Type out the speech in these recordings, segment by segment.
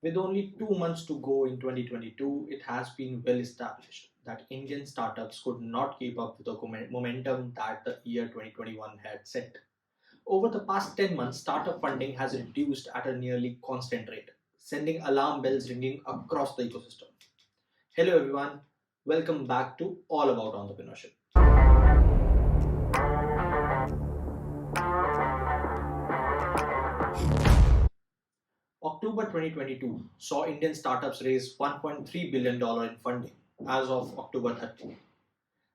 With only 2 months to go in 2022, it has been well established that Indian startups could not keep up with the momentum that the year 2021 had set. Over the past 10 months, startup funding has reduced at a nearly constant rate, sending alarm bells ringing across the ecosystem. Hello, everyone. Welcome back to All About Entrepreneurship. October 2022 saw Indian startups raise $1.3 billion in funding as of October 30.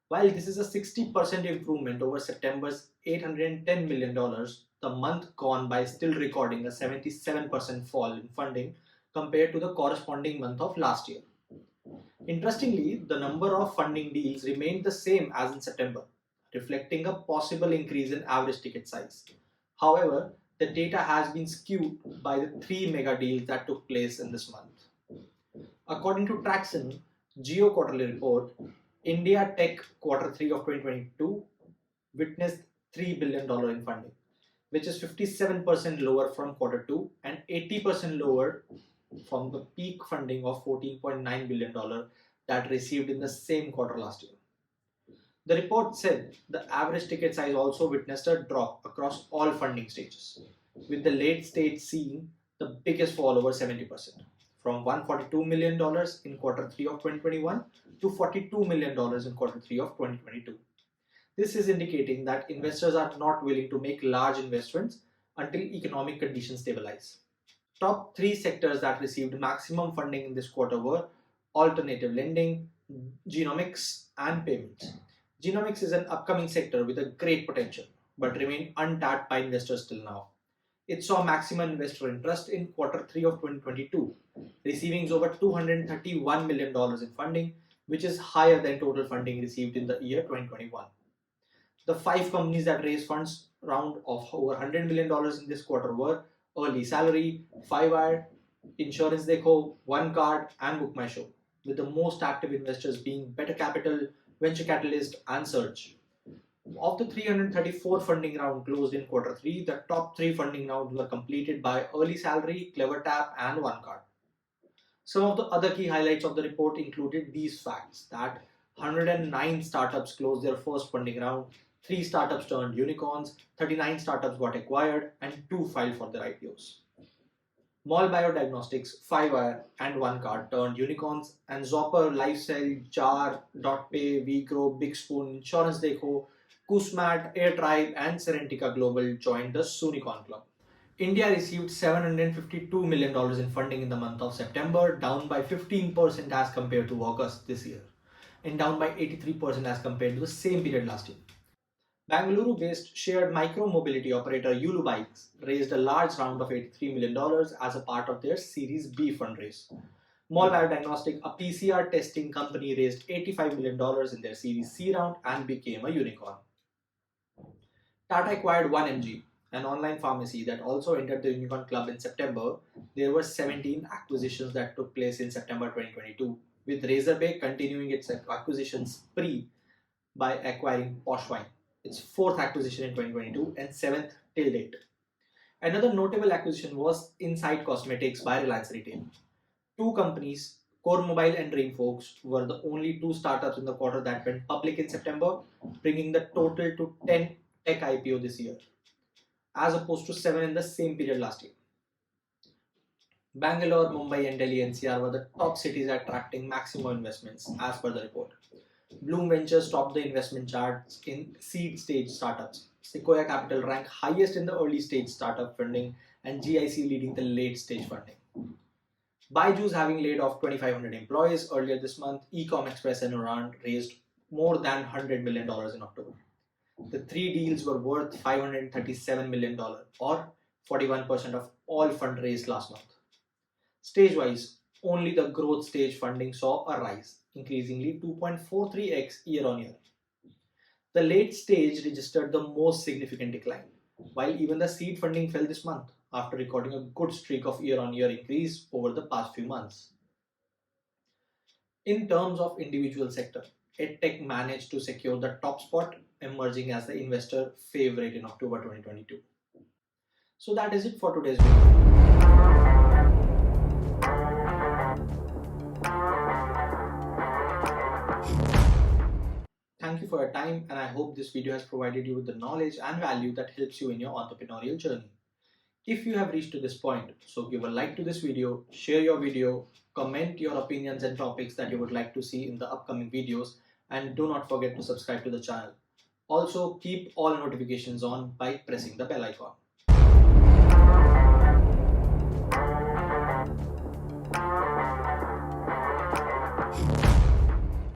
While this is a 60% improvement over September's $810 million, the month gone by still recording a 77% fall in funding compared to the corresponding month of last year. Interestingly, the number of funding deals remained the same as in September, reflecting a possible increase in average ticket size. However, the data has been skewed by the three mega deals that took place in this month. According to Traction Geo quarterly report, India Tech quarter 3 of 2022 witnessed $3 billion in funding, which is 57% lower from quarter 2 and 80% lower from the peak funding of $14.9 billion that received in the same quarter last year. The report said the average ticket size also witnessed a drop across all funding stages, with the late stage seeing the biggest fall over 70%, from $142 million in quarter 3 of 2021 to $42 million in quarter 3 of 2022. This is indicating that investors are not willing to make large investments until economic conditions stabilize. Top three sectors that received maximum funding in this quarter were alternative lending, genomics, and payments. Genomics is an upcoming sector with a great potential, but remained untapped by investors till now. It saw maximum investor interest in quarter 3 of 2022, receiving over $231 million in funding, which is higher than total funding received in the year 2021. The five companies that raised funds round of over $100 million in this quarter were Early Salary, 5wire, Insurance Dekho, One Card, and Book My Show, with the most active investors being Better Capital, Venture Catalyst, and Surge. Of the 334 funding round closed in quarter 3, the top 3 funding rounds were completed by Early Salary, CleverTap, and One Card. Some of the other key highlights of the report included these facts: that 109 startups closed their first funding round, 3 startups turned unicorns, 39 startups got acquired, and 2 filed for their IPOs. Mall Biodiagnostics, 5wire, and One Card turned unicorns, and Zopper, Lifestyle, Jar, DotPay, WeGrow, Big Spoon, Insurance Dekho, Kusmat, AirTribe, and Serentica Global joined the Sunicorn Club. India received $752 million in funding in the month of September, down by 15% as compared to August this year, and down by 83% as compared to the same period last year. Bangalore-based shared micro-mobility operator Yulu Bikes raised a large round of $83 million as a part of their Series B fundraise. Mall Biodiagnostic, a PCR testing company, raised $85 million in their Series C round and became a unicorn. Tata acquired 1mg, an online pharmacy that also entered the Unicorn Club in September. There were 17 acquisitions that took place in September 2022, with Razorpay continuing its acquisition spree by acquiring Posh Wine, its 4th acquisition in 2022 and 7th till date. Another notable acquisition was Insight Cosmetics by Reliance Retail. Two companies, Core Mobile and Dreamfolks, were the only 2 startups in the quarter that went public in September, bringing the total to 10 tech IPO this year, as opposed to 7 in the same period last year. Bangalore, Mumbai, and Delhi NCR were the top cities attracting maximum investments, as per the report. Bloom Ventures topped the investment charts in seed stage startups. Sequoia Capital ranked highest in the early stage startup funding, and GIC leading the late stage funding. Byju's, having laid off 2,500 employees earlier this month, Ecom Express and Oran raised more than $100 million in October. The 3 deals were worth $537 million, or 41% of all fundraised last month. Stage-wise, only the growth stage funding saw a rise, increasingly 2.43x year on year. The late stage registered the most significant decline, while even the seed funding fell this month after recording a good streak of year on year increase over the past few months. In terms of individual sector, EdTech managed to secure the top spot, emerging as the investor favorite in October 2022. So that is it for today's video. for your time, and I hope this video has provided you with the knowledge and value that helps you in your entrepreneurial journey. If you have reached to this point, so give a like to this video, share your video, comment your opinions and topics that you would like to see in the upcoming videos, and do not forget to subscribe to the channel. Also, keep all notifications on by pressing the bell icon.